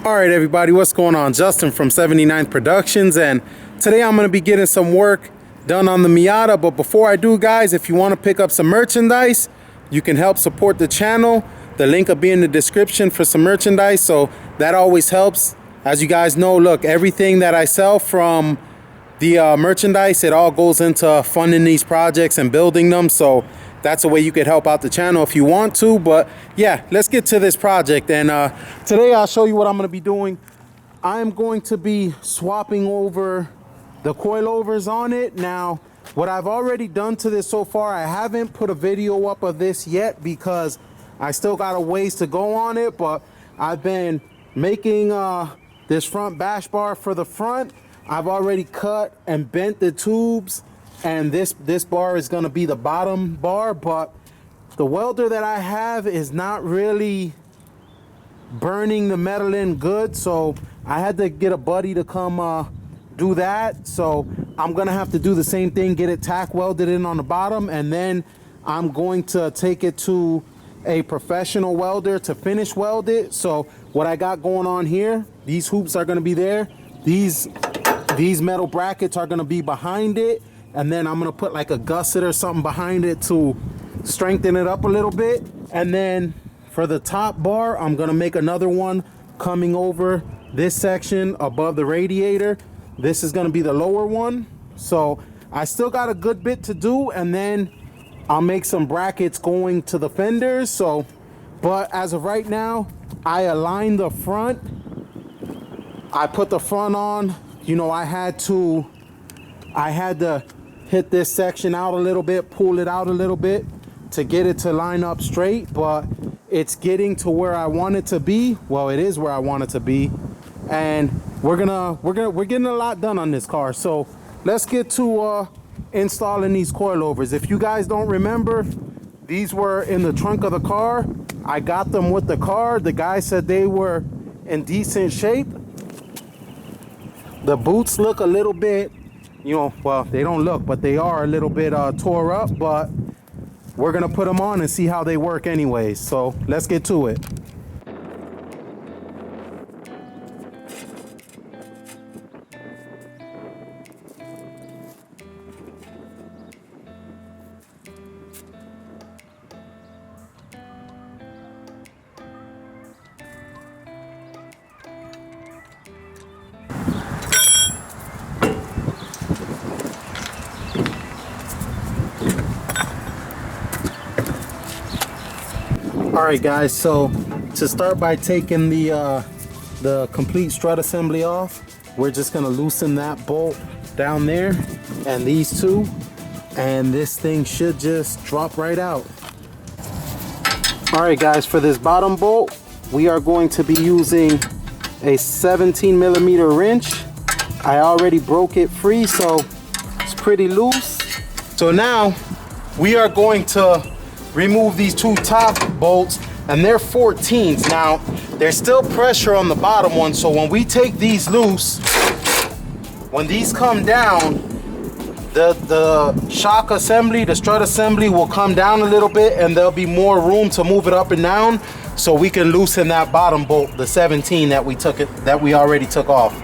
All right, everybody, what's going on? Justin from 79th Productions, and today I'm going to be getting some work done on the Miata. But before I do, guys, if you want to pick up some merchandise, you can help support the channel. The link will be in the description for some merchandise, so that always helps. As you guys know, look, everything that I sell from the merchandise, it all goes into funding these projects and building them. So that's a way you could help out the channel if you want to. But yeah, let's get to this project. And today I'll show you what I'm going to be doing. I'm going to be swapping over the coilovers on it. Now, what I've already done to this so far, I haven't put a video up of this yet because I still got a ways to go on it. But I've been making this front bash bar for the front. I've already cut and bent the tubes, and this bar is going to be the bottom bar. But the welder that I have is not really burning the metal in good, so I had to get a buddy to come do that. So I'm gonna have to do the same thing, get it tack welded in on the bottom, and then I'm going to take it to a professional welder to finish weld it. So what I got going on here, these hoops are going to be there, these metal brackets are going to be behind it, and then I'm going to put like a gusset or something behind it to strengthen it up a little bit. And then for the top bar, I'm going to make another one coming over this section above the radiator. This is going to be the lower one. So I still got a good bit to do, and then I'll make some brackets going to the fenders. So, but as of right now, I aligned the front. I put the front on. You know, I had to hit this section out a little bit, pull it out a little bit to get it to line up straight, but it's getting to where I want it to be. Well, it is where I want it to be, and we're getting a lot done on this car. So let's get to installing these coilovers. If you guys don't remember, these were in the trunk of the car. I got them with the car. The guy said they were in decent shape. The boots look a little bit, you know, well, they don't look, but they are a little bit tore up, but we're gonna put them on and see how they work anyways. So let's get to it. All right, guys, so to start by taking the complete strut assembly off, we're just gonna loosen that bolt down there and these two, and this thing should just drop right out. All right, guys, for this bottom bolt, we are going to be using a 17mm wrench. I already broke it free, so it's pretty loose. So now we are going to remove these two top bolts, and they're 14s. Now there's still pressure on the bottom one, so when we take these loose, when these come down, the shock assembly, the strut assembly will come down a little bit, and there'll be more room to move it up and down, so we can loosen that bottom bolt, the 17 that we already took off.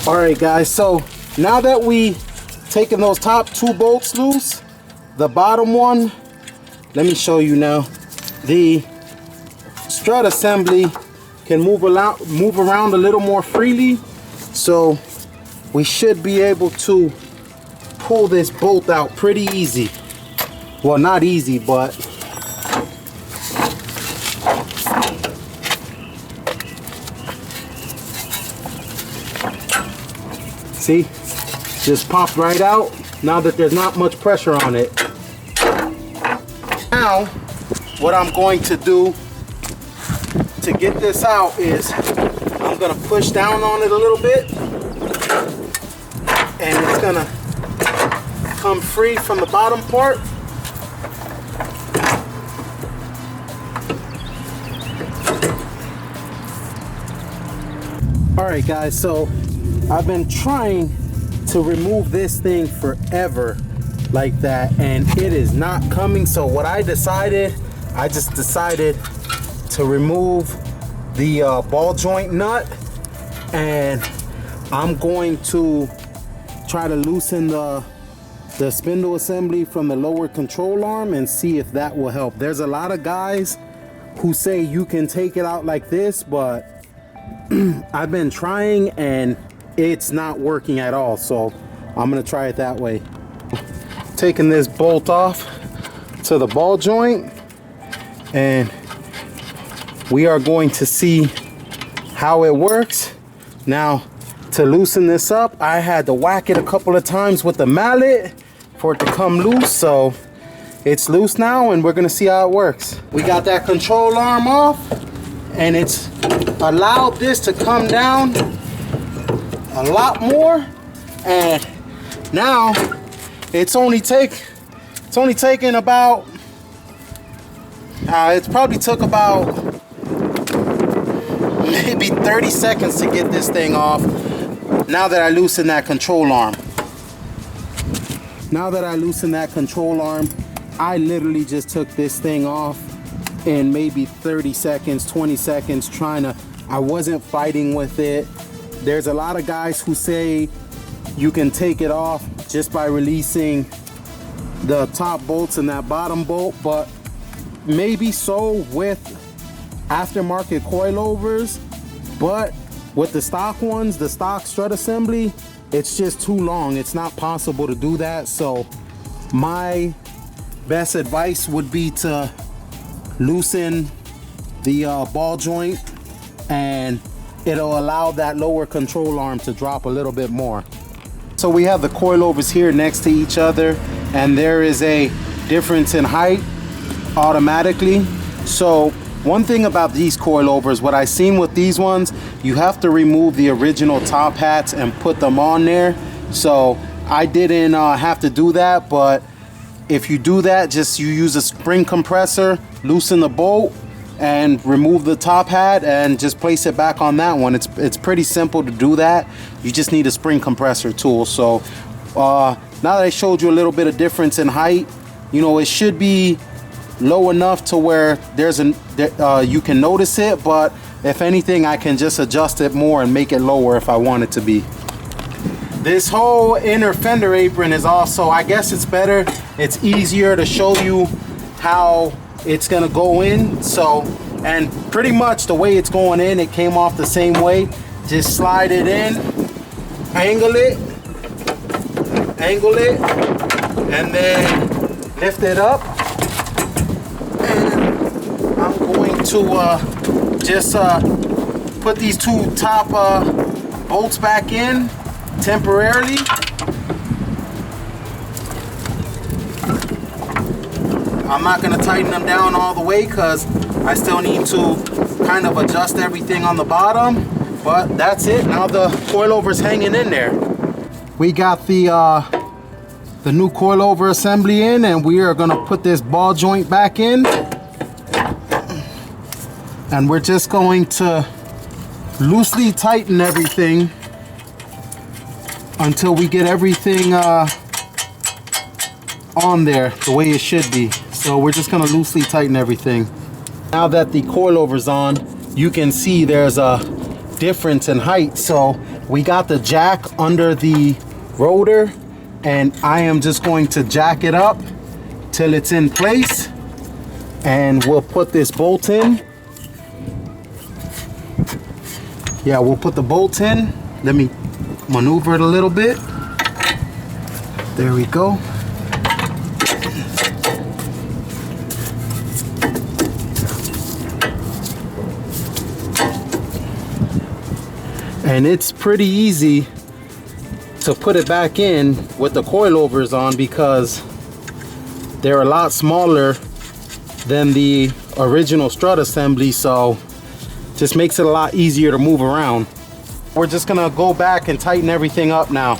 All right, guys, so now that we taking those top two bolts loose, the bottom one, let me show you now. The strut assembly can move around a little more freely, so we should be able to pull this bolt out pretty easy. Well, not easy, but see, just popped right out now that there's not much pressure on it. Now, what I'm going to do to get this out is I'm gonna push down on it a little bit, and it's gonna come free from the bottom part. All right, guys, so I've been trying to remove this thing forever like that, and it is not coming. So what I just decided to remove the ball joint nut, and I'm going to try to loosen the spindle assembly from the lower control arm and see if that will help. There's a lot of guys who say you can take it out like this, but I've been trying and it's not working at all, so I'm gonna try it that way. Taking this bolt off to the ball joint, and we are going to see how it works. Now, to loosen this up, I had to whack it a couple of times with the mallet for it to come loose, so it's loose now, and we're gonna see how it works. We got that control arm off, and it's allowed this to come down a lot more, and now it's only taken about it's probably took about maybe 30 seconds to get this thing off. Now that I loosen that control arm. I literally just took this thing off in maybe 30 seconds, 20 seconds, I wasn't fighting with it. There's a lot of guys who say you can take it off just by releasing the top bolts and that bottom bolt, but maybe so with aftermarket coilovers, but with the stock ones, the stock strut assembly, it's just too long. It's not possible to do that. So my best advice would be to loosen the ball joint, and it'll allow that lower control arm to drop a little bit more. So we have the coilovers here next to each other, and there is a difference in height automatically. So one thing about these coilovers, what I seen with these ones, you have to remove the original top hats and put them on there. So I didn't have to do that, but if you do that, just you use a spring compressor, loosen the bolt, and remove the top hat and just place it back on that one. It's pretty simple to do that. You just need a spring compressor tool. So now that I showed you a little bit of difference in height, you know, it should be low enough to where you can notice it, but if anything, I can just adjust it more and make it lower if I want it to be. This whole inner fender apron is also, I guess it's better, it's easier to show you how it's gonna go in. So, and pretty much the way it's going in, it came off the same way. Just slide it in, angle it, and then lift it up. And I'm going to just put these two top bolts back in temporarily. I'm not going to tighten them down all the way because I still need to kind of adjust everything on the bottom, but that's it. Now the coilover's hanging in there. We got the new coilover assembly in, and we are going to put this ball joint back in, and we're just going to loosely tighten everything until we get everything on there the way it should be. So we're just gonna loosely tighten everything. Now that the coilover's on, you can see there's a difference in height. So we got the jack under the rotor, and I am just going to jack it up till it's in place, and we'll put this bolt in. Yeah, we'll put the bolt in. Let me maneuver it a little bit. There we go. And it's pretty easy to put it back in with the coilovers on because they're a lot smaller than the original strut assembly, so just makes it a lot easier to move around. We're just gonna go back and tighten everything up now.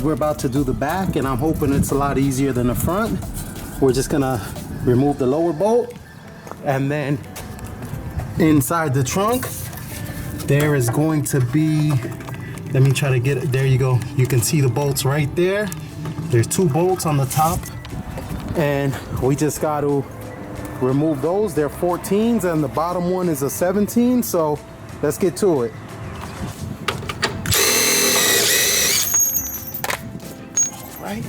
we're about to do the back, and I'm hoping it's a lot easier than the front. We're just gonna remove the lower bolt, and then inside the trunk there is going to be, let me try to get it, there you go. You can see the bolts right there. There's 2 bolts on the top, and we just got to remove those. They're 14s and the bottom one is a 17, so let's get to it. All right.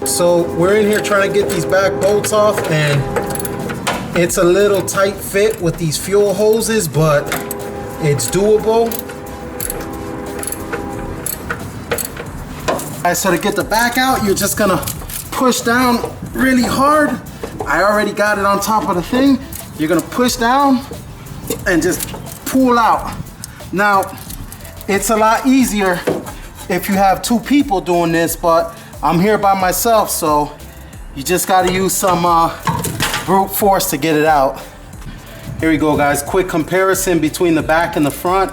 So we're in here trying to get these back bolts off, and it's a little tight fit with these fuel hoses, but it's doable. All right, so to get the back out, you're just gonna push down really hard. I already got it on top of the thing. You're gonna push down and just pull out. Now, it's a lot easier if you have 2 people doing this, but I'm here by myself, so you just gotta use some brute force to get it out. Here we go, guys. Quick comparison between the back and the front.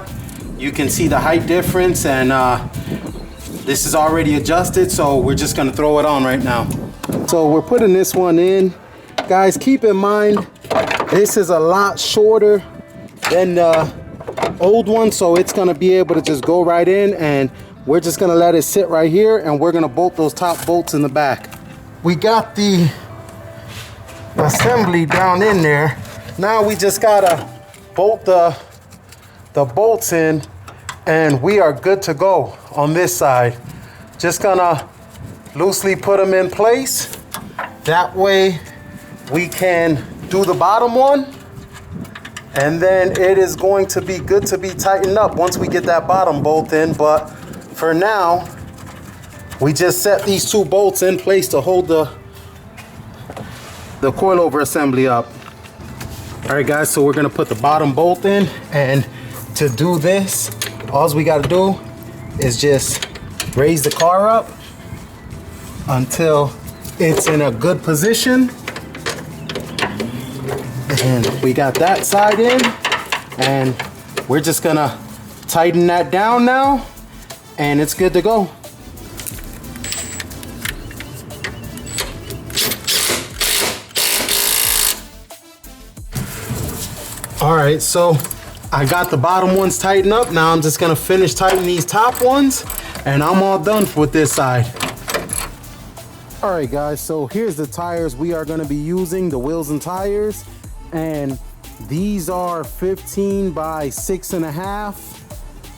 You can see the height difference, and this is already adjusted, so we're just gonna throw it on right now. So we're putting this one in. Guys, keep in mind, this is a lot shorter than the old one, so it's gonna be able to just go right in, and we're just gonna let it sit right here, and we're gonna bolt those top bolts in the back. We got the assembly down in there. Now we just gotta bolt the bolts in, and we are good to go on this side. Just gonna loosely put them in place. That way we can do the bottom one, and then it is going to be good to be tightened up once we get that bottom bolt in. But for now, we just set these 2 bolts in place to hold the coilover assembly up. All right, guys, so we're gonna put the bottom bolt in, and to do this, all we gotta do is just raise the car up until it's in a good position. And we got that side in, and we're just gonna tighten that down now, and it's good to go. All right, so I got the bottom ones tightened up. Now I'm just gonna finish tightening these top ones, and I'm all done with this side. All right, guys, so here's the tires we are gonna be using, the wheels and tires. And these are 15 by 6.5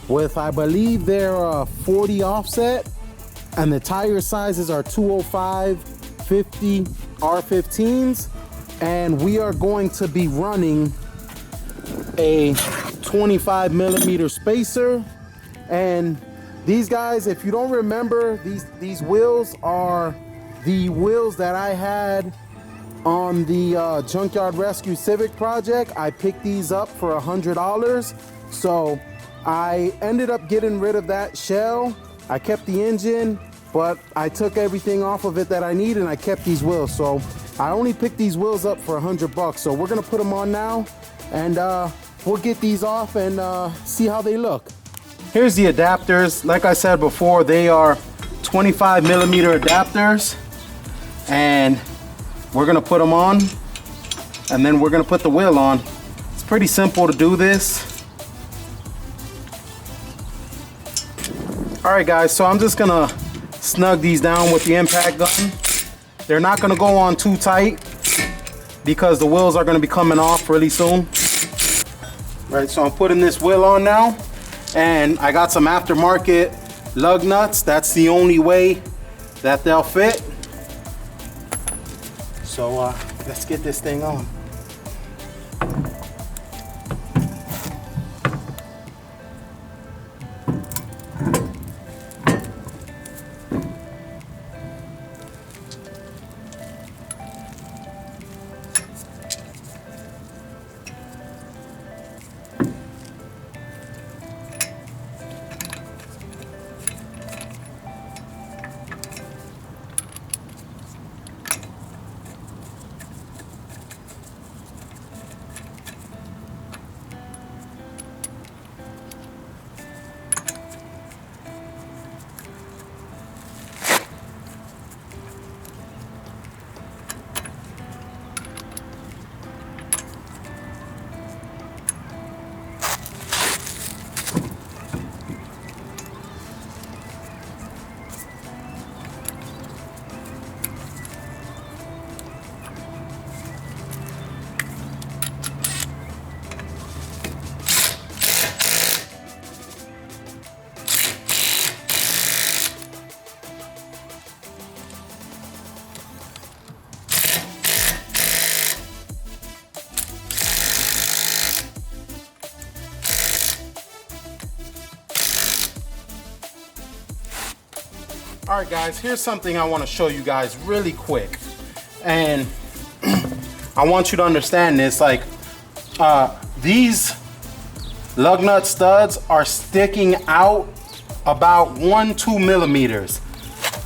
with, I believe they're a 40 offset. And the tire sizes are 205, 50 R15s. And we are going to be running a 25 millimeter spacer. And these guys, if you don't remember, these wheels are the wheels that I had on the Junkyard Rescue Civic project. I picked these up for $100. So I ended up getting rid of that shell. I kept the engine, but I took everything off of it that I need, and I kept these wheels. So I only picked these wheels up for $100. So we're gonna put them on now, and we'll get these off and see how they look. Here's the adapters. Like I said before, they are 25 millimeter adapters, and we're gonna put them on, and then we're gonna put the wheel on. It's pretty simple to do this. All right, guys, so I'm just gonna snug these down with the impact gun. They're not gonna go on too tight because the wheels are gonna be coming off really soon. All right, so I'm putting this wheel on now, and I got some aftermarket lug nuts. That's the only way that they'll fit. So let's get this thing on. All right, guys, here's something I want to show you guys really quick. And I want you to understand this. Like, these lug nut studs are sticking out about 1-2 millimeters.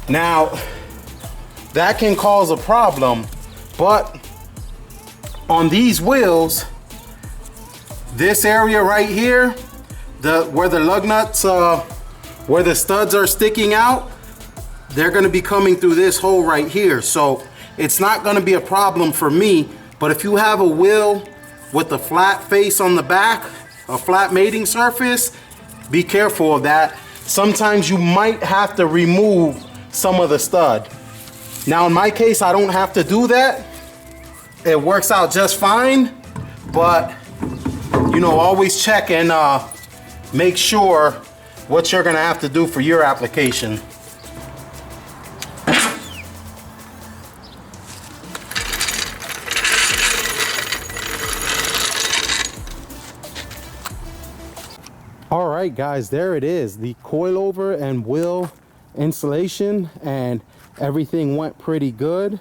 Now, that can cause a problem, but on these wheels, this area right here, where the lug nuts, where the studs are sticking out, they're gonna be coming through this hole right here. So it's not gonna be a problem for me, but if you have a wheel with a flat face on the back, a flat mating surface, be careful of that. Sometimes you might have to remove some of the stud. Now in my case, I don't have to do that. It works out just fine, but you know, always check and make sure what you're gonna have to do for your application. All right, guys, there it is, the coilover and wheel installation, and everything went pretty good.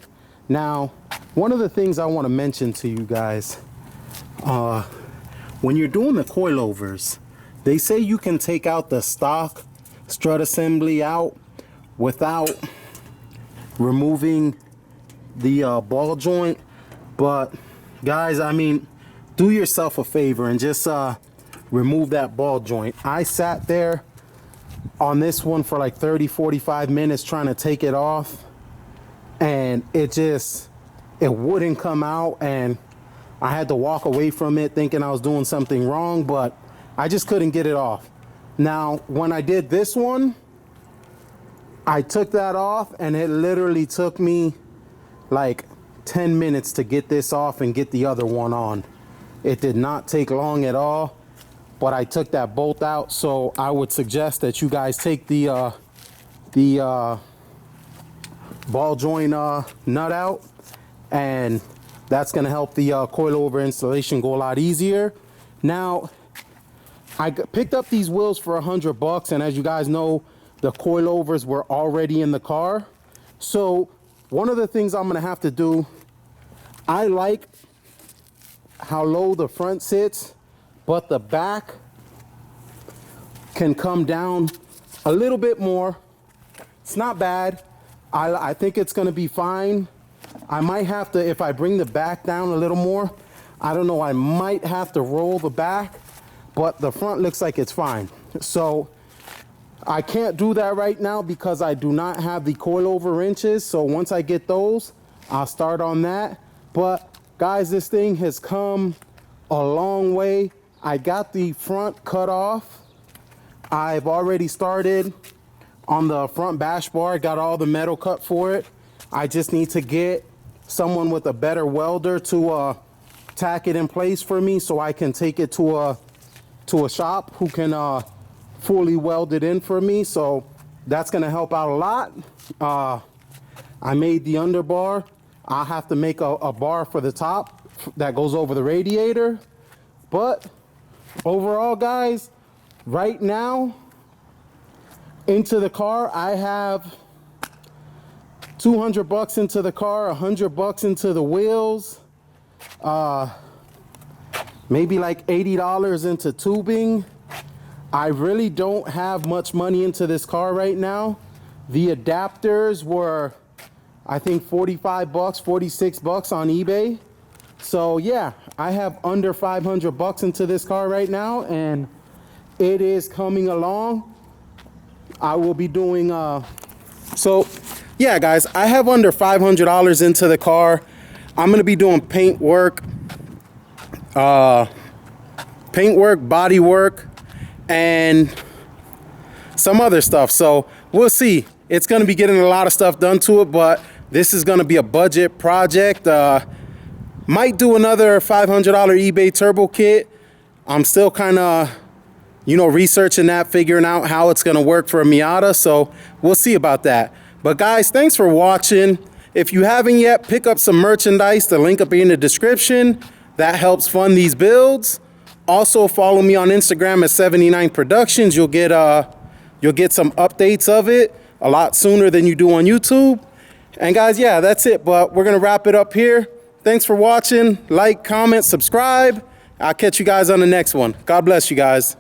Now, one of the things I want to mention to you guys, when you're doing the coilovers, they say you can take out the stock strut assembly out without removing the ball joint. But guys, I mean, do yourself a favor and just remove that ball joint. I sat there on this one for like 30-45 minutes trying to take it off, and it wouldn't come out, and I had to walk away from it thinking I was doing something wrong, but I just couldn't get it off. Now, when I did this one, I took that off, and it literally took me like 10 minutes to get this off and get the other one on. It did not take long at all, but I took that bolt out. So I would suggest that you guys take the ball joint nut out, and that's gonna help the coilover installation go a lot easier. Now, I picked up these wheels for $100, and as you guys know, the coilovers were already in the car. So one of the things I'm gonna have to do, I like how low the front sits, but the back can come down a little bit more. It's not bad. I think it's gonna be fine. I might have to, if I bring the back down a little more, I don't know, I might have to roll the back, but the front looks like it's fine. So I can't do that right now because I do not have the coilover wrenches. So once I get those, I'll start on that. But guys, this thing has come a long way. I got the front cut off. I've already started on the front bash bar, got all the metal cut for it. I just need to get someone with a better welder to tack it in place for me so I can take it to a shop who can fully weld it in for me. So that's gonna help out a lot. I made the underbar. I'll have to make a bar for the top that goes over the radiator. But overall, guys, right now, into the car, I have $200 into the car, $100 into the wheels, maybe like $80 into tubing. I really don't have much money into this car right now. The adapters were, I think, $45, $46 on eBay. So yeah, I have under $500 into this car right now, and it is coming along. I will be doing, so yeah, guys, I have under $500 into the car. I'm gonna be doing paint work, body work, and some other stuff. So we'll see. It's gonna be getting a lot of stuff done to it, but this is gonna be a budget project. Might do another $500 eBay turbo kit. I'm still kind of, you know, researching that, figuring out how it's gonna work for a Miata. So we'll see about that. But guys, thanks for watching. If you haven't yet, pick up some merchandise. The link will be in the description. That helps fund these builds. Also follow me on Instagram at 79 Productions. You'll get some updates of it. a lot sooner than you do on YouTube. And guys, yeah, that's it. But we're going to wrap it up here. Thanks for watching. Like, comment, subscribe. I'll catch you guys on the next one. God bless you guys.